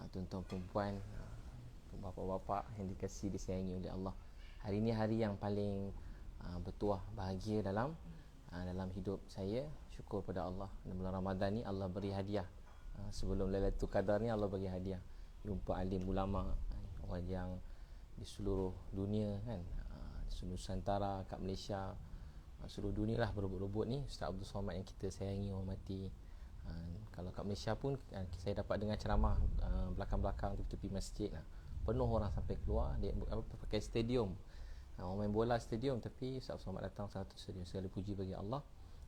tuan-tuan perempuan, bapa-bapa yang dikasihi disayangi oleh Allah. Hari ini hari yang paling bertuah bahagia dalam hidup saya. Syukur pada Allah, dalam bulan Ramadan ni Allah beri hadiah. Sebelum Lailatul Qadar ni Allah beri hadiah jumpa alim ulama, orang yang di seluruh dunia kan, di seluruh Nusantara, kat Malaysia, seluruh dunia lah berebut-rebut ni Ustaz Abdul Somad yang kita sayangi, hormati. Kalau kat Malaysia pun saya dapat dengar ceramah belakang-belakang tu tepi masjid, penuh orang sampai keluar. Dia pakai stadium, orang main bola stadium, tapi Ustaz Somad datang satu stadium. Segala puji bagi Allah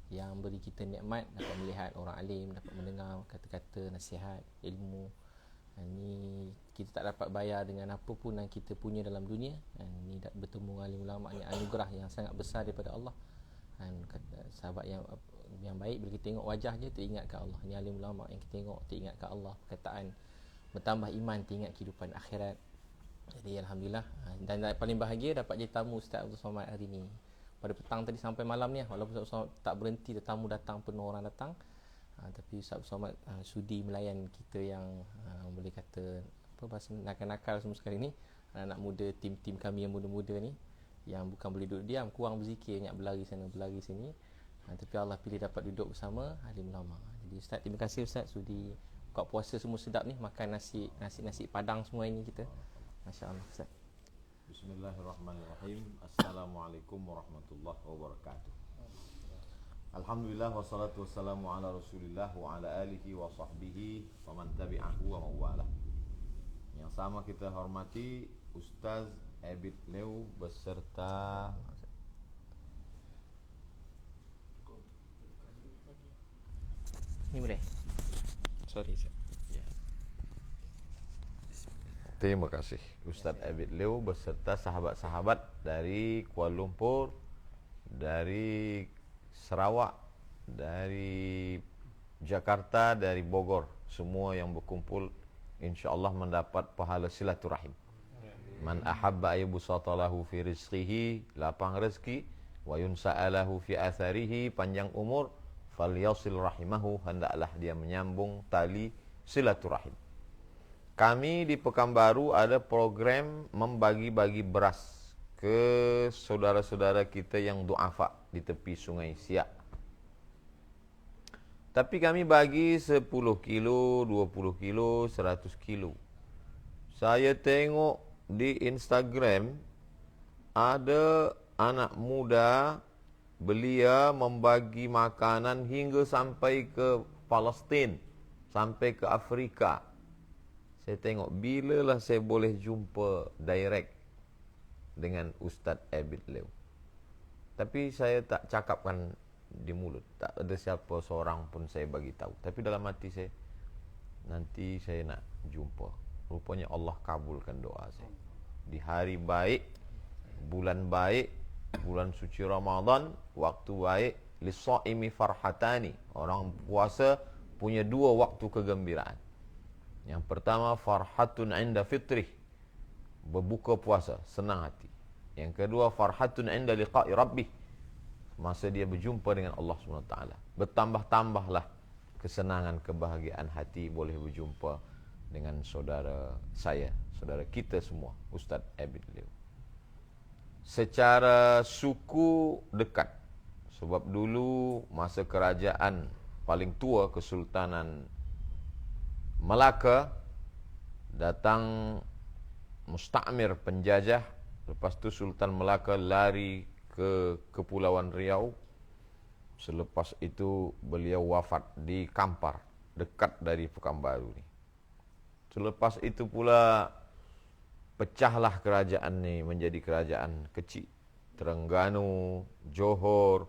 yang beri kita nikmat dapat melihat orang alim, dapat mendengar kata-kata nasihat, ilmu. Ni kita tak dapat bayar dengan apa pun yang kita punya dalam dunia. Ni bertemu alim ulama ni anugerah yang sangat besar daripada Allah. Sahabat yang baik, bila kita tengok wajah je teringatkan Allah. Ni alim ulama yang kita tengok teringatkan Allah, perkataan bertambah iman, teringat kehidupan akhirat. Jadi alhamdulillah, dan paling bahagia dapat jadi tamu Ustaz Abdul Somad hari ni. Pada petang tadi sampai malam ni, walaupun Ustaz Somad tak berhenti, tetamu datang, penuh orang datang, tapi Ustaz Somad sudi melayan kita yang boleh kata apa bahasa nakal-nakal semua sekali ni, anak muda, tim-tim kami yang muda-muda ni, yang bukan boleh duduk diam, kurang berzikir, banyak berlari sana berlari sini, tapi Allah pilih dapat duduk bersama alim ulama. Jadi Ustaz, terima kasih Ustaz sudi buka puasa semua sedap ni, makan nasi padang semua ini kita. Masya-Allah Ustaz. Bismillahirrahmanirrahim. Assalamualaikum warahmatullahi wabarakatuh. Alhamdulillah wassalatu wassalamu ala Rasulillah wa ala alihi wa sahbihi wa man tabi'ahu wa mawala. Yang sama kita hormati Ustaz Abid Lew beserta Ni boleh? Sorry Ustaz. Terima kasih Ustaz Abid Lew beserta sahabat-sahabat dari Kuala Lumpur, dari Sarawak, dari Jakarta, dari Bogor, semua yang berkumpul insya-Allah mendapat pahala silaturahim. Man ahabba ayyubsatalahu fi rizqihi, lapang rezeki, wa yunsa'alahu fi atharihi, panjang umur, falyasil rahimahu, hendaklah dia menyambung tali silaturahim. Kami di Pekanbaru ada program membagi-bagi beras ke saudara-saudara kita yang du'afa di tepi Sungai Siak. Tapi kami bagi 10 kilo, 20 kilo, 100 kilo. Saya tengok di Instagram ada anak muda belia membagi makanan hingga sampai ke Palestin, sampai ke Afrika. Saya tengok, bilalah saya boleh jumpa direct dengan Ustaz Abid Lew. Tapi saya tak cakapkan di mulut, tak ada siapa seorang pun saya bagi tahu. Tapi dalam hati saya, nanti saya nak jumpa. Rupanya Allah kabulkan doa saya. Di hari baik, bulan baik, bulan suci Ramadan, waktu baik, lis-shaimi farhatani. Orang puasa punya dua waktu kegembiraan. Yang pertama, farhatun inda fitrih, berbuka puasa, senang hati. Yang kedua, farhatun inda liqa'i rabbih, masa dia berjumpa dengan Allah SWT. Bertambah-tambahlah kesenangan, kebahagiaan hati boleh berjumpa dengan saudara saya, saudara kita semua, Ustaz Abid Lew. Secara suku dekat, sebab dulu masa kerajaan paling tua, Kesultanan Melaka, datang mustakmir, penjajah. Lepas tu Sultan Melaka lari ke Kepulauan Riau. Selepas itu beliau wafat di Kampar, dekat dari Pekanbaru ni. Selepas itu pula pecahlah kerajaan ni menjadi kerajaan kecil. Terengganu, Johor,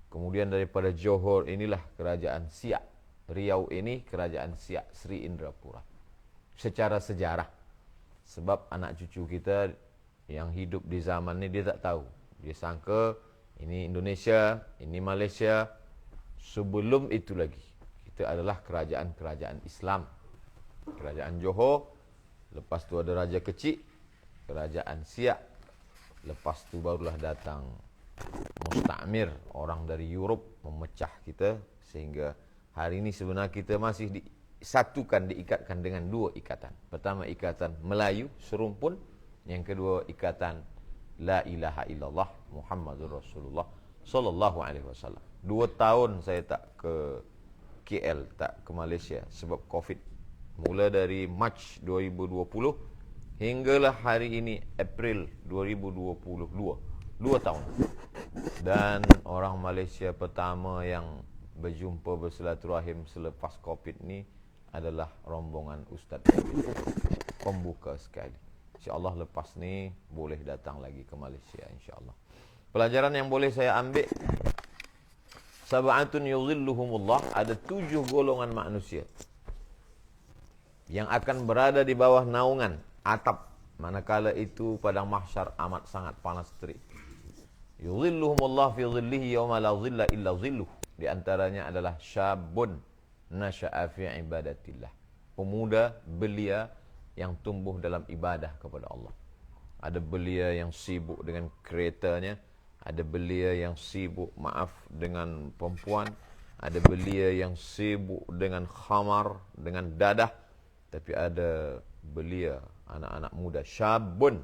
kemudian daripada Johor inilah kerajaan Siak. Riau ini kerajaan Siak, Sri Indrapura. Secara sejarah, sebab anak cucu kita yang hidup di zaman ni dia tak tahu. Dia sangka ini Indonesia, ini Malaysia. Sebelum itu lagi, kita adalah kerajaan-kerajaan Islam. Kerajaan Johor, lepas tu ada Raja Kecil, kerajaan Siak. Lepas tu barulah datang mustakmir, orang dari Europe memecah kita, sehingga hari ini sebenarnya kita masih disatukan, diikatkan dengan dua ikatan. Pertama ikatan Melayu serumpun, yang kedua ikatan La ilaha illallah Muhammadur Rasulullah sallallahu alaihi wasallam. 2 tahun saya tak ke KL, tak ke Malaysia sebab Covid. Mula dari Mac 2020 hinggalah hari ini April 2022. 2 tahun. Dan orang Malaysia pertama yang berjumpa bersilaturahim selepas Covid ni adalah rombongan Ustaz David. Pembuka sekali. InsyaAllah lepas ni boleh datang lagi ke Malaysia insyaAllah. Pelajaran yang boleh saya ambil, sab'atun yuzilluhumullah, ada 7 golongan manusia yang akan berada di bawah naungan atap manakala itu padang mahsyar amat sangat panas terik. Yuzilluhumullah fi zillihi yawma la zilla illa zilluh. Di antaranya adalah syabun nasha'a fi ibadatillah. Pemuda belia yang tumbuh dalam ibadah kepada Allah. Ada belia yang sibuk dengan keretanya, ada belia yang sibuk dengan perempuan, ada belia yang sibuk dengan khamar, dengan dadah, tapi ada belia anak-anak muda, syabun.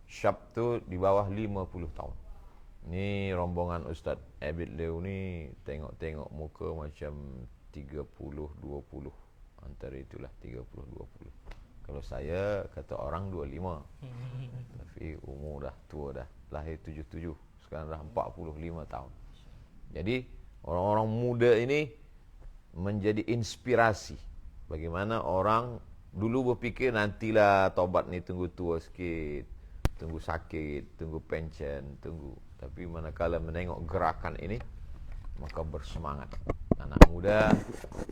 Syab tu di bawah 50 tahun. Ni rombongan Ustaz Abid Lew ni tengok-tengok muka macam 30-20. Antara itulah 30-20. Kalau saya kata orang 25. Tapi umur dah tua dah. Lahir 77. Sekarang dah 45 tahun. Jadi orang-orang muda ini menjadi inspirasi. Bagaimana orang dulu berfikir nantilah taubat ni tunggu tua sikit, tunggu sakit, tunggu pension, tunggu. Tapi manakala menengok gerakan ini, maka bersemangat. Anak muda,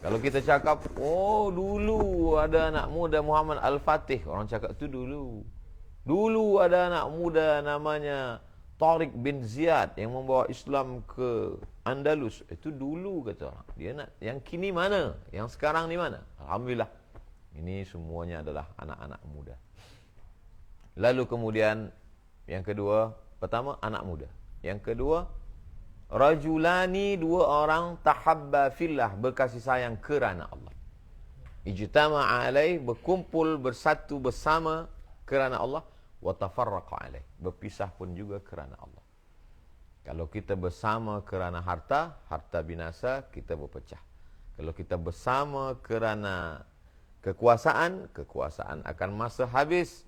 kalau kita cakap, oh dulu ada anak muda Muhammad Al-Fatih, orang cakap tu dulu. Dulu ada anak muda namanya Tariq bin Ziyad yang membawa Islam ke Andalus. Itu dulu kata orang. Dia nak yang kini mana? Yang sekarang ni mana? Alhamdulillah. Ini semuanya adalah anak-anak muda. Lalu kemudian yang kedua, pertama anak muda. Yang kedua, rajulani, 2 orang tahabba fillah, berkasih sayang kerana Allah. Ijtama'a alaih, berkumpul bersatu bersama kerana Allah, wa tafarraqa alaih, berpisah pun juga kerana Allah. Kalau kita bersama kerana harta, harta binasa, kita berpecah. Kalau kita bersama kerana kekuasaan, kekuasaan akan masa habis,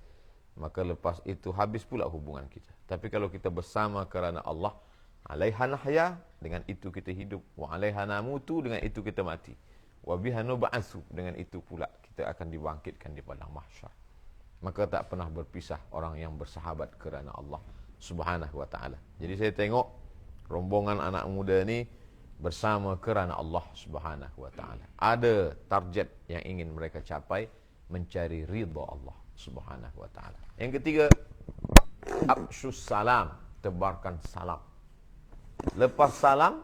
maka lepas itu habis pula hubungan kita. Tapi kalau kita bersama kerana Allah, alaiha nahya, dengan itu kita hidup, wa alaiha namutu, dengan itu kita mati, wa biha nub'atsu, dengan itu pula kita akan dibangkitkan di padang mahsyar. Maka tak pernah berpisah orang yang bersahabat kerana Allah Subhanahu wa taala. Jadi saya tengok rombongan anak muda ni bersama kerana Allah Subhanahu wa taala. Ada target yang ingin mereka capai, mencari ridha Allah Subhanahu wa taala. Yang ketiga, afshus salam, tebarkan salam. Lepas salam,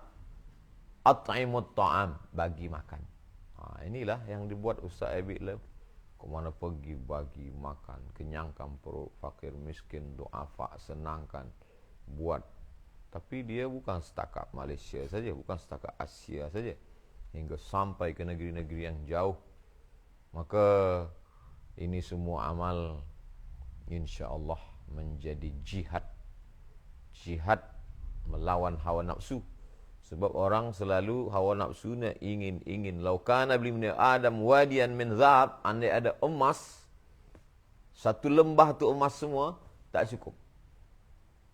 at'imut ta'am, bagi makan. Inilah yang dibuat Ustaz Abid Lew. Kemana pergi bagi makan, kenyangkan perut fakir miskin, du'afa, senangkan, buat. Tapi dia bukan setakat Malaysia saja, bukan setakat Asia saja, hingga sampai ke negeri-negeri yang jauh. Maka ini semua amal insya-Allah menjadi jihad. Jihad melawan hawa nafsu. Sebab orang selalu hawa nafsunya ingin laukana blimni Adam wadian min zahab, andai ada emas, satu lembah tu emas semua, tak cukup.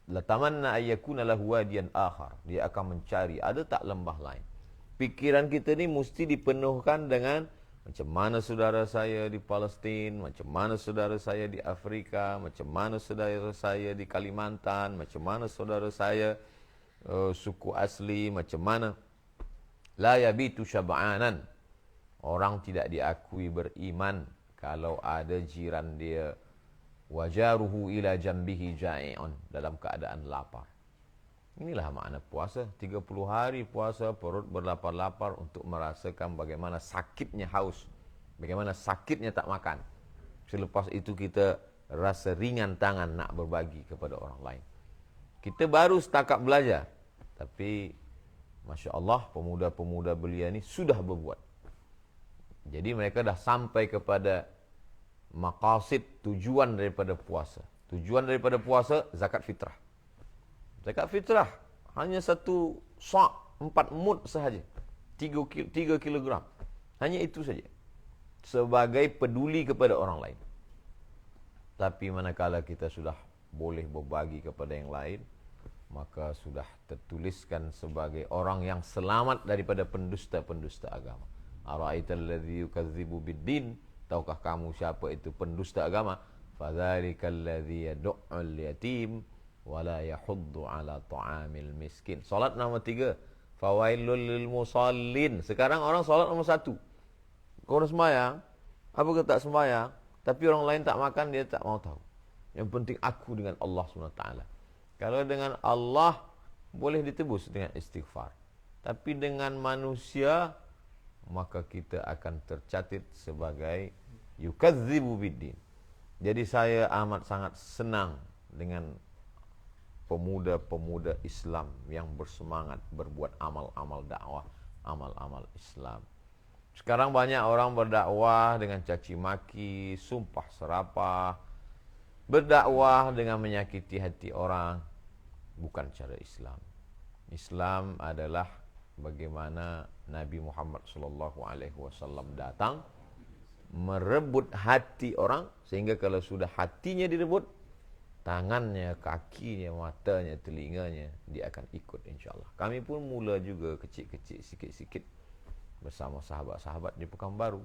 La tamanna ayyakuna lahu wadiyan akhar, dia akan mencari ada tak lembah lain. Pikiran kita ni mesti dipenuhkan dengan macam mana saudara saya di Palestin, macam mana saudara saya di Afrika, macam mana saudara saya di Kalimantan, macam mana saudara saya suku asli, macam mana. La yabitu syab'anan, orang tidak diakui beriman kalau ada jiran dia wajaruhu ila jambihi ja'i'un, dalam keadaan lapar. Inilah makna puasa. 30 hari puasa, perut berlapar-lapar untuk merasakan bagaimana sakitnya haus, bagaimana sakitnya tak makan. Selepas itu kita rasa ringan tangan nak berbagi kepada orang lain. Kita baru setakat belajar, tapi Masya Allah, pemuda-pemuda belia ni sudah berbuat. Jadi mereka dah sampai kepada maqasid, tujuan daripada puasa. Tujuan daripada puasa zakat fitrah. Zakat fitrah hanya 1 sa', 4 mud sahaja. 3 kilogram. Hanya itu saja. Sebagai peduli kepada orang lain. Tapi manakala kita sudah boleh berbagi kepada yang lain, maka sudah tertuliskan sebagai orang yang selamat daripada pendusta-pendusta agama. Ara'aital ladzi yukadzibu biddin, tahukah kamu siapa itu pendusta agama? Fadzalikal ladzi yad'ul yatim wala yahuddu ala ta'amil miskin. Solat nombor 3, fawailul lil musallin. Sekarang orang solat nombor 1. Kau sembahyang, apa ke tak sembahyang, tapi orang lain tak makan, dia tak mau tahu. Yang penting aku dengan Allah SWT. Kalau dengan Allah boleh ditebus dengan istighfar. Tapi dengan manusia, maka kita akan tercatat sebagai yukadzibu biddin. Jadi saya amat sangat senang dengan pemuda-pemuda Islam yang bersemangat berbuat amal-amal dakwah, amal-amal Islam. Sekarang banyak orang berdakwah dengan caci maki, sumpah serapah, berdakwah dengan menyakiti hati orang. Bukan cara Islam. Islam adalah bagaimana Nabi Muhammad SAW datang merebut hati orang, sehingga kalau sudah hatinya direbut, tangannya, kakinya, matanya, telinganya, dia akan ikut insyaAllah. Kami pun mula juga kecil-kecil, sikit-sikit bersama sahabat-sahabat di Pekanbaru.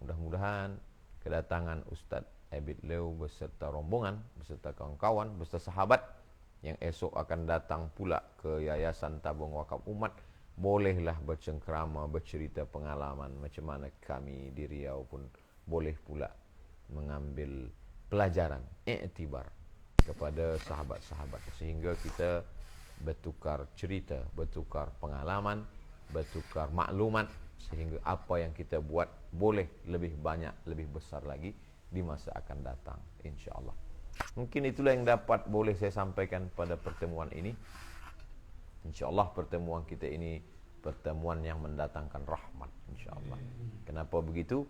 Mudah-mudahan kedatangan Ustaz Abid Leo beserta rombongan, beserta kawan-kawan, beserta sahabat yang esok akan datang pula ke Yayasan Tabung Wakaf Umat, bolehlah bercengkerama, bercerita pengalaman macam mana kami di Riau pun boleh pula mengambil pelajaran, iktibar kepada sahabat-sahabat, sehingga kita bertukar cerita, bertukar pengalaman, bertukar maklumat, sehingga apa yang kita buat boleh lebih banyak, lebih besar lagi di masa akan datang insya-Allah. Mungkin itulah yang dapat boleh saya sampaikan pada pertemuan ini. InsyaAllah pertemuan kita ini pertemuan yang mendatangkan rahmat insyaAllah. Kenapa begitu?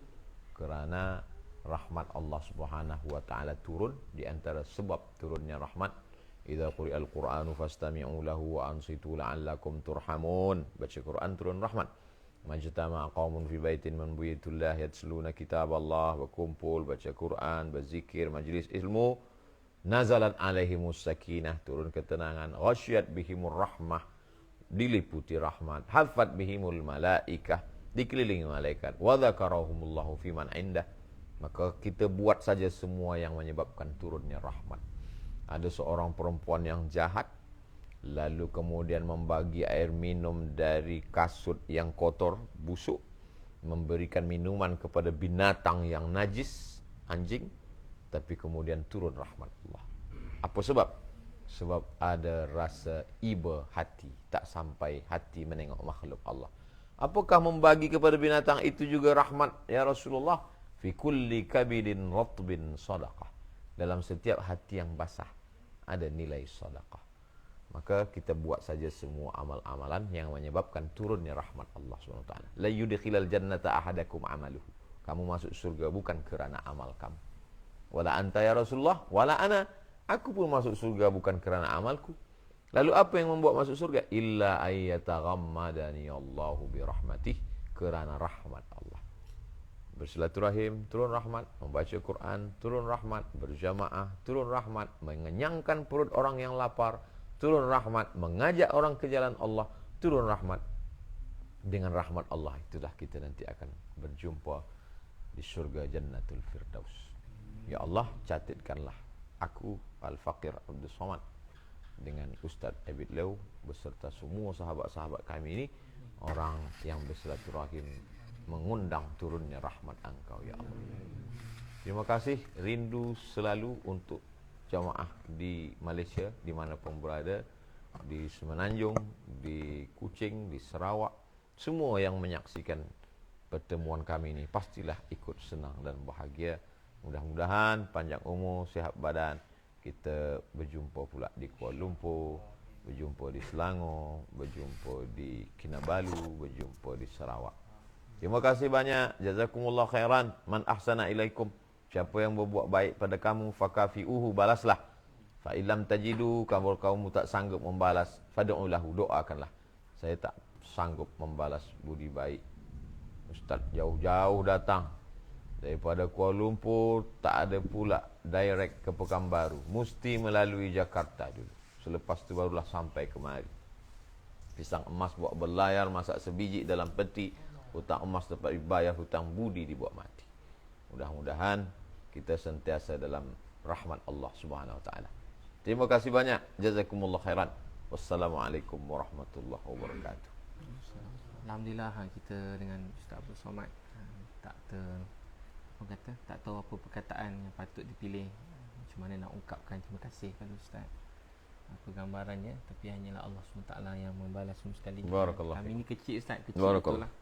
Kerana rahmat Allah Subhanahu wa taala turun. Di antara sebab turunnya rahmat, idza quri'al Qur'anu fastami'u lahu wa ansitu la'allakum turhamun. Baca Quran turun rahmat. Majtama'a qaumun fi baitin min buyutillah yatsluna kitaballah, berkumpul baca Quran, berzikir, majlis ilmu, nazalat alaihimus sakinah, turun ketenangan, ghasyiyat bihimur rahmah, diliputi rahmat, hafat bihimul malaikah, dikelilingi malaikat, wa dzakarahumullahu fiman indah. Maka kita buat saja semua yang menyebabkan turunnya rahmat. Ada seorang perempuan yang jahat, lalu kemudian membagi air minum dari kasut yang kotor, busuk, memberikan minuman kepada binatang yang najis, anjing, tapi kemudian turun rahmat Allah. Apa sebab? Sebab ada rasa iba hati, tak sampai hati menengok makhluk Allah. Apakah membagi kepada binatang itu juga rahmat ya Rasulullah? Fi kulli kabidin ratbin sadaqah. Dalam setiap hati yang basah ada nilai sedekah. Maka kita buat saja semua amal-amalan yang menyebabkan turunnya rahmat Allah SWT. La yudkhilal jannata ahadakum amaluhu. Kamu masuk surga bukan kerana amal kamu. Wala anta ya Rasulullah, wala ana. Aku pun masuk surga bukan kerana amalku. Lalu apa yang membuat masuk surga? Illa ayyataghammadani Allahu birahmatih. Kerana rahmat Allah. Bersilaturahim, turun rahmat. Membaca Quran, turun rahmat. Berjamaah, turun rahmat. Mengenyangkan perut orang yang lapar, turun rahmat. Mengajak orang ke jalan Allah, turun rahmat. Dengan rahmat Allah itulah kita nanti akan berjumpa di surga Jannatul Firdaus. Ya Allah, catatkanlah aku Al-Faqir Abdul Somad dengan Ustaz Abid Leo beserta semua sahabat-sahabat kami ini, orang yang bersilaturahim mengundang turunnya rahmat Engkau ya Allah. Terima kasih, rindu selalu untuk jamaah di Malaysia dimanapun berada, di Semenanjung, di Kuching, di Sarawak, semua yang menyaksikan pertemuan kami ini pastilah ikut senang dan bahagia. Mudah-mudahan panjang umur, sihat badan. Kita berjumpa pula di Kuala Lumpur, berjumpa di Selangor, berjumpa di Kinabalu, berjumpa di Sarawak. Terima kasih banyak. Jazakumullah khairan. Man ahsana ilaikum. Siapa yang berbuat baik pada kamu, fakafi'uhu, balaslah. Fa illam tajidu, kalau kamu tak sanggup membalas, fad'ulahu, doakanlah. Saya tak sanggup membalas budi baik. Ustaz jauh-jauh datang daripada Kuala Lumpur, tak ada pula direct ke Pekanbaru. Mesti melalui Jakarta dulu. Selepas tu barulah sampai kemari. Pisang emas buat berlayar, masak sebiji dalam peti. Hutang emas dapat dibayar, hutang budi dibuat mati. Mudah-mudahan kita sentiasa dalam rahmat Allah Subhanahu Wa Taala. Terima kasih banyak. Jazakumullah khairan. Wassalamualaikum warahmatullahi wabarakatuh. Alhamdulillah kita dengan Ustaz Abdul Somad tak tahu apa perkataan yang patut dipilih, macam mana nak ungkapkan terima kasih kepada Ustaz, apa gambarannya, tapi hanyalah Allah SWT yang membalas semua sekali. Barakallah. Kami ni kecil Ustaz, kecil Barakallah. betul lah.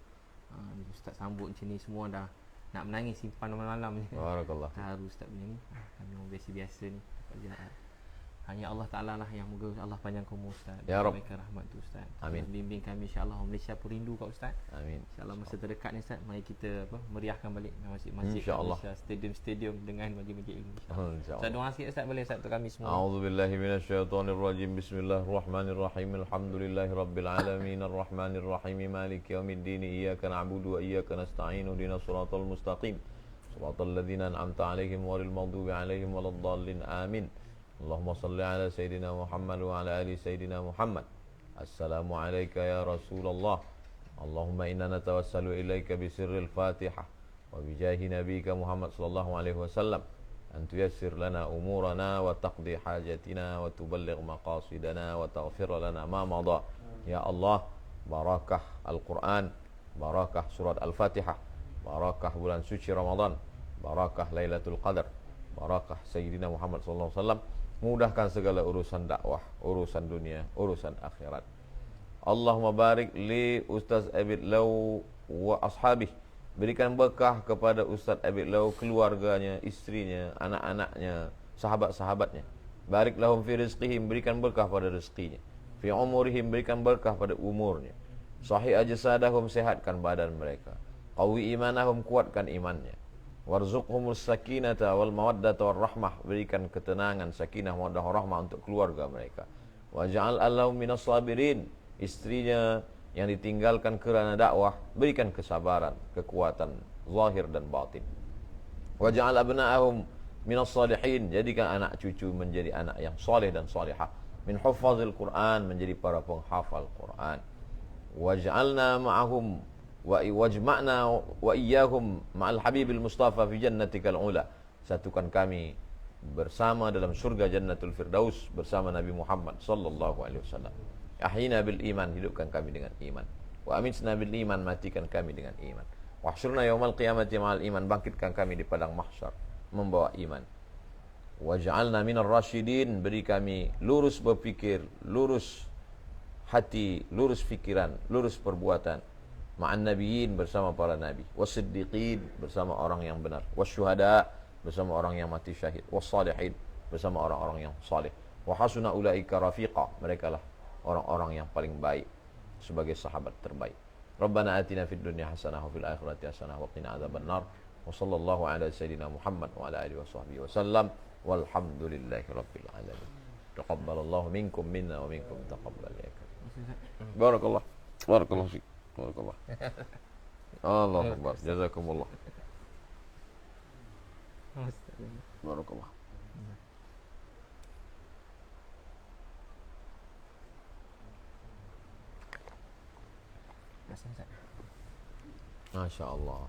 Bila Ustaz sambut macam ni semua dah nak menangis simpan malam-malam je. Barakallah. Haru Ustaz punya ni. Kami orang biasa-biasa ni dapat hanya Allah Ta'ala lah yang moga Allah panjangkan umur Ustaz. Ya Rabb. Berikan rahmat tu Ustaz. Amin. Bimbing kami insya-Allah, Malaysia pun rindu kat Ustaz. Amin. InsyaAllah masa terdekat ni Ustaz, mari kita meriahkan balik masjid-masjid InsyaAllah. Malaysia, stadium-stadium dengan majlis-majlis ilmu. InsyaAllah. Ustaz doa sikit Ustaz, boleh Ustaz untuk kami semua. A'udzubillahi minasyaitonirrajim. Bismillahirrahmanirrahim. Alhamdulillahirabbil alamin arrahmanirrahim maliki yaumiddin. Iyyaka na'budu wa iyyaka nasta'in. Ihdinas siratal mustaqim. Siratal ladzina an'amta 'alaihim ghairil maghdubi 'alaihim waladdallin. Amin. Allahumma salli ala Sayyidina Muhammad wa ala ali Sayyidina Muhammad. Assalamu alayka ya Rasulullah. Allahumma inna natawassalu ilayka bisirril Fatihah wa bijahi nabiyika Muhammad sallallahu alaihi wasallam an tuyassir lana umurana wa taqdi hajatina wa tuballigh maqasidana wa taghfir lana ma madha. Ya Allah, barakah Al-Quran, barakah surat Al-Fatihah, barakah bulan suci Ramadan, barakah Lailatul Qadar, barakah Sayyidina Muhammad sallallahu alaihi wasallam. Mudahkan segala urusan dakwah, urusan dunia, urusan akhirat. Allahumma barik li Ustaz Abid Law wa ashabih. Berikan berkah kepada Ustaz Abid Law, keluarganya, istrinya, anak-anaknya, sahabat-sahabatnya. Barik lahum fi rizqihim, berikan berkah pada rezekinya. Fi umurihim, berikan berkah pada umurnya. Sahih ajsadahum, sehatkan badan mereka. Qawi imanahum, kuatkan imannya. Warzuqhumus sakinata wal mawaddata war rahmah, berikan ketenangan, sakinah, mawaddah, rahmah untuk keluarga mereka. Waj'al allahum minas sabirin, istrinya yang ditinggalkan kerana dakwah, berikan kesabaran, kekuatan zahir dan batin. Waj'al abna'ahum minas salihin, jadikan anak cucu menjadi anak yang saleh dan salihah. Min huffazil Quran, menjadi para penghafal Quran. Waj'alna ma'ahum wa wajma'na wa iyyahum ma'al habibil mustafa fi jannatikal ula. Satukan kami bersama dalam surga Jannatul Firdaus bersama Nabi Muhammad sallallahu alaihi wasallam. Ahyina bil iman, hidupkan kami dengan iman. Wa amitna bil iman, matikan kami dengan iman. Wahsyurna yaumal qiyamati ma'al iman, bangkitkan kami di padang mahsyar membawa iman. Waj'alna minar rasyidin, beri kami lurus berfikir, lurus hati, lurus fikiran, lurus perbuatan. Ma'an nabiyyin, bersama para nabi. Wasiddiqin, bersama orang yang benar. Wasyuhada, bersama orang yang mati syahid. Wassalihin, bersama orang-orang yang salih. Wa hasuna ulaika rafiqa, mereka lah orang-orang yang paling baik sebagai sahabat terbaik. Rabbana atina fid dunya hasanah wa fil akhirati hasanah wa qina adzabannar. Wa sallallahu ala sayyidina Muhammad wa ala alihi washabbihi wasallam. Walhamdulillahi rabbil alamin. Taqabbalallahu minkum minna wa minkum taqabbal ya. Barakallah. Barakallah fiik. Barakallah. Allahu akbar. Jazakumullah. Barakallah. Masya Allah.